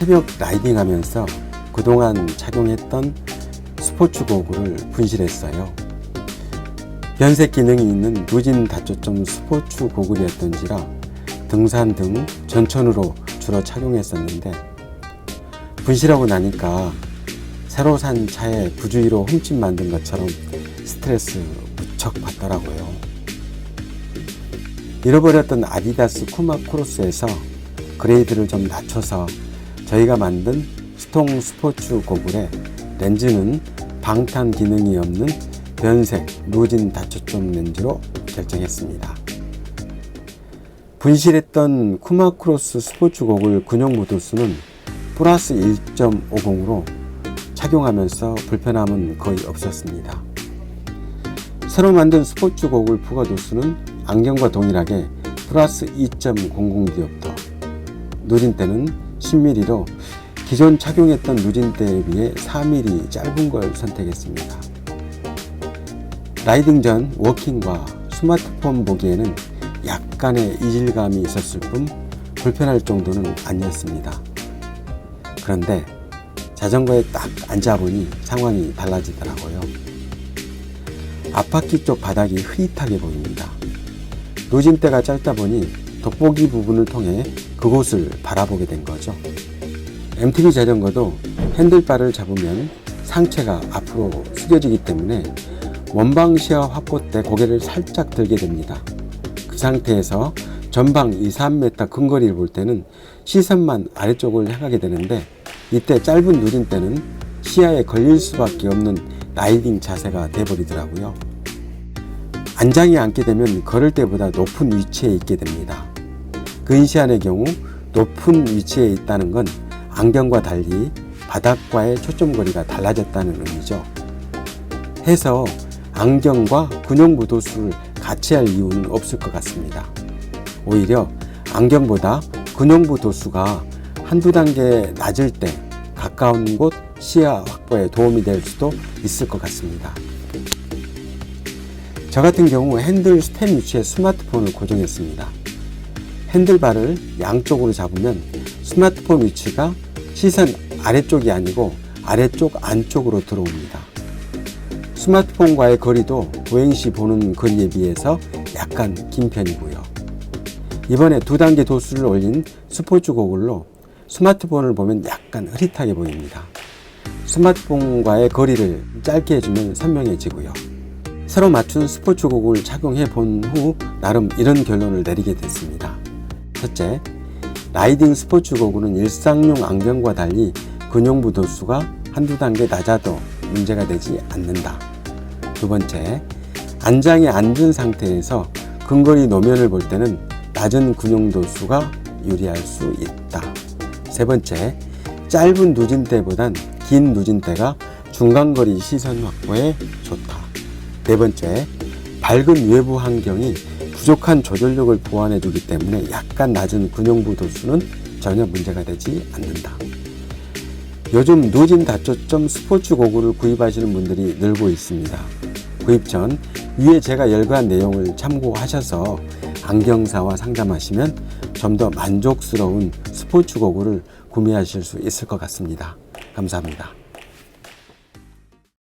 새벽 라이딩하면서 그동안 착용했던 스포츠 고글을 분실했어요. 변색 기능이 있는 누진 다초점 스포츠 고글이었던지라 등산 등 전천후로 주로 착용했었는데 분실하고 나니까 새로 산 차에 부주의로 흠집 만든 것처럼 스트레스 무척 받더라고요. 잃어버렸던 아디다스 쿠마 크로스에서 그레이드를 좀 낮춰서 저희가 만든 스통 스포츠 고글에 렌즈는 방탄 기능이 없는 변색 누진 다초점 렌즈로 결정했습니다. 분실했던 쿠마 크로스 스포츠 고글 근용 무도수는 플러스 1.50으로 착용하면서 불편함은 거의 없었습니다. 새로 만든 스포츠 고글 부가 도수는 안경과 동일하게 플러스 2.00디옵터, 누진대는 10mm로 기존 착용했던 누진대에 비해 4mm 짧은 걸 선택했습니다. 라이딩 전 워킹과 스마트폰 보기에는 약간의 이질감이 있었을 뿐 불편할 정도는 아니었습니다. 그런데 자전거에 딱 앉아보니 상황이 달라지더라고요. 앞바퀴 쪽 바닥이 흐릿하게 보입니다. 누진대가 짧다 보니 돋보기 부분을 통해 그곳을 바라보게 된 거죠. MTB 자전거도 핸들바를 잡으면 상체가 앞으로 숙여지기 때문에 원방 시야 확보 때 고개를 살짝 들게 됩니다. 그 상태에서 전방 2-3m 근거리를 볼 때는 시선만 아래쪽을 향하게 되는데 이때 짧은 누진대는 시야에 걸릴 수밖에 없는 라이딩 자세가 돼버리더라고요. 안장에 앉게 되면 걸을 때보다 높은 위치에 있게 됩니다. 근시안의 경우 높은 위치에 있다는 건 안경과 달리 바닥과의 초점거리가 달라졌다는 의미죠. 해서 안경과 근용 무도수를 같이 할 이유는 없을 것 같습니다. 오히려 안경보다 근용 무도수가 한두 단계 낮을 때 가까운 곳 시야 확보에 도움이 될 수도 있을 것 같습니다. 저 같은 경우 핸들 스템 위치에 스마트폰을 고정했습니다. 핸들바를 양쪽으로 잡으면 스마트폰 위치가 시선 아래쪽이 아니고 아래쪽 안쪽으로 들어옵니다. 스마트폰과의 거리도 보행시 보는 거리에 비해서 약간 긴 편이고요. 이번에 2단계 도수를 올린 스포츠 고글로 스마트폰을 보면 약간 흐릿하게 보입니다. 스마트폰과의 거리를 짧게 해주면 선명해지고요. 새로 맞춘 스포츠 고글 착용해 본 후 나름 이런 결론을 내리게 됐습니다. 첫째, 라이딩 스포츠 고글은 일상용 안경과 달리 근용 무도수가 한두 단계 낮아도 문제가 되지 않는다. 두 번째, 안장에 앉은 상태에서 근거리 노면을 볼 때는 낮은 근용 도수가 유리할 수 있다. 세 번째, 짧은 누진대보단 긴 누진대가 중간거리 시선 확보에 좋다. 네 번째, 밝은 외부 환경이 부족한 조절력을 보완해 주기 때문에 약간 낮은 근용부 도수는 전혀 문제가 되지 않는다. 요즘 누진 다초점 스포츠 고글을 구입하시는 분들이 늘고 있습니다. 구입 전 위에 제가 열거한 내용을 참고하셔서 안경사와 상담하시면 좀 더 만족스러운 스포츠 고글을 구매하실 수 있을 것 같습니다. 감사합니다.